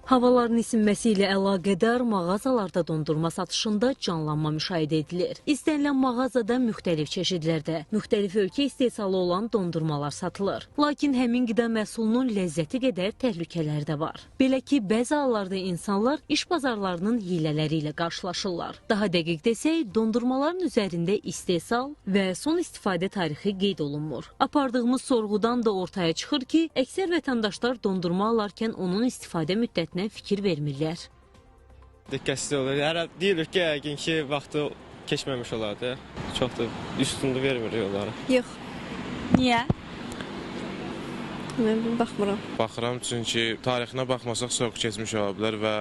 Havaların isinməsi ilə əlaqədar mağazalarda dondurma satışında canlanma müşahidə edilir. İstənilən mağazada müxtəlif çeşidlərdə, müxtəlif ölkə istehsalı olan dondurmalar satılır. Lakin həmin qida məhsulunun ləzzəti qədər təhlükələri də var. Belə ki, bəzi hallarda insanlar iş bazarlarının hilələri ilə qarşılaşırlar. Daha dəqiq desək, dondurmaların üzərində istehsal və son istifadə tarixi qeyd olunmur. Apardığımız sorğudan da ortaya çıxır ki, əksər vətəndaşlar dondurma alarkən onun istifadə müddətini fikir vermirlər. Diqqətsiz olur. Hər deyilir ki, yəqin ki, vaxtı keçməmiş olardı. Çox da üstünlüyü vermir onlara. Yox. Niyə? Mən baxmıram. Baxıram çünki tarixinə baxmasaq çox keçmiş ola bilər və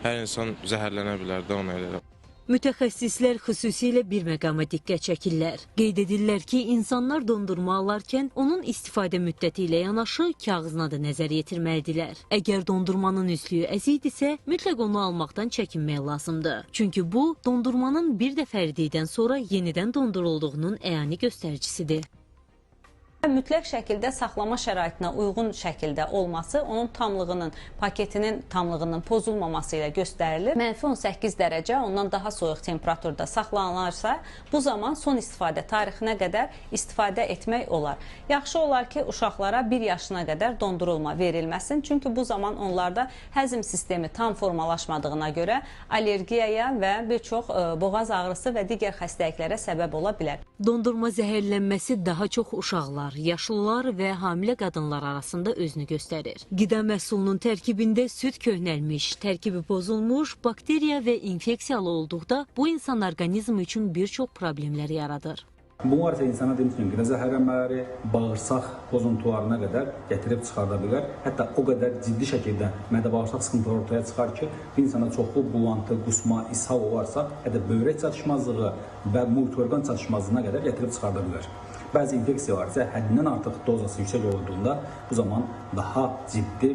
hər insan zəhərlənə bilər də ona elə. Mütəxəssislər xüsusilə bir məqama diqqət çəkirlər. Qeyd edirlər ki, insanlar dondurma alarkən onun istifadə müddəti ilə yanaşı kağızına da nəzər yetirməlidirlər. Əgər dondurmanın üslüyü əzikdirsə, mütləq onu almaqdan çəkinmək lazımdır. Çünki bu, dondurmanın bir dəfə əridikdən sonra yenidən dondurulduğunun əyani göstəricisidir. Mütləq şəkildə saxlama şəraitinə uyğun şəkildə olması onun tamlığının, paketinin tamlığının pozulmaması ilə göstərilir. -18 dərəcə ondan daha soyuq temperaturda saxlanılarsa, bu zaman son istifadə tarixinə qədər istifadə etmək olar. Yaxşı olar ki, uşaqlara 1 yaşına qədər dondurulma verilməsin. Çünki bu zaman onlarda həzm sistemi tam formalaşmadığına görə allergiyaya və bir çox boğaz ağrısı və digər xəstəliklərə səbəb ola bilər. Dondurma zəhərlənməsi daha çox uşaqlar, yaşlılar və hamilə qadınlar arasında özünü göstərir. Qida məhsulunun tərkibində süd köhnəlmiş, tərkibi pozulmuş, bakteriya və infeksiyalı olduqda bu insan orqanizmi üçün bir çox problemlər yaradır. Bu var isə insana demişəm, qida zəhərlənmələri bağırsaq pozuntularına qədər gətirib çıxarda bilər. Hətta o qədər ciddi şəkildə mədə-bağırsaq sıxıntıları ortaya çıxar ki, bir insana çoxlu bulantı, qusma, ishal olarsa, hətta böyrək çatışmazlığı və multiorqan çatışmazlığına qədər gətirib çıxarda bilər. Bəzi infeksiyalar isə həddindən artıq dozası yüksək olduğunda bu zaman daha ciddi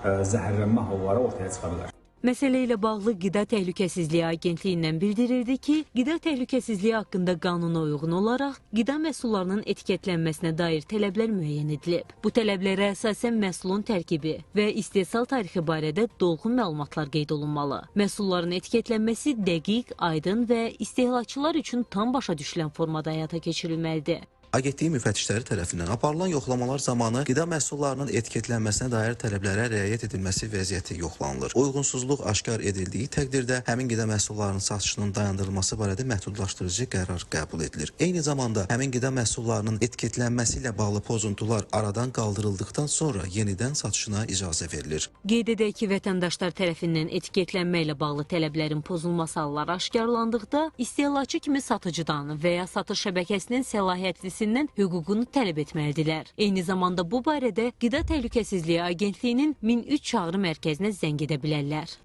zəhərlənmə halları ortaya çıxa bilər. Məsələ ilə bağlı Qida Təhlükəsizliyi Agentliyindən bildirildi ki, qida təhlükəsizliyi haqqında qanuna uyğun olaraq qida məhsullarının etiketlənməsinə dair tələblər müəyyən edilib. Bu tələblərə əsasən məhsulun tərkibi və istehsal tarixi barədə dolğun məlumatlar qeyd olunmalı. Məhsulların etiketlənməsi dəqiq, aydın və istehlakçılar üçün tam başa düşülən formada həyata keçirilməlidir. Agentliyin müfəttişləri tərəfindən aparılan yoxlamalar zamanı qida məhsullarının etiketlənməsinə dair tələblərə riayət edilməsi vəziyyəti yoxlanılır. Uyğunsuzluq aşkar edildiyi təqdirdə həmin qida məhsullarının satışının dayandırılması barədə məhdudlaşdırıcı qərar qəbul edilir. Eyni zamanda həmin qida məhsullarının etiketlənməsi ilə bağlı pozuntular aradan qaldırıldıqdan sonra yenidən satışına icazə verilir. Qeyd edək ki, vətəndaşlar tərəfindən etiketlənmə ilə bağlı tələblərin pozulması halları aşkarlandıqda istehlakçı kimi satıcıdan və ya satış şəbəkəsinin səlahiyyətlisi hüququnu tələb etməlidirlər. Eyni zamanda bu barədə Qida Təhlükəsizliyi Agentliyinin 1003 çağrı mərkəzinə zəng edə bilərlər.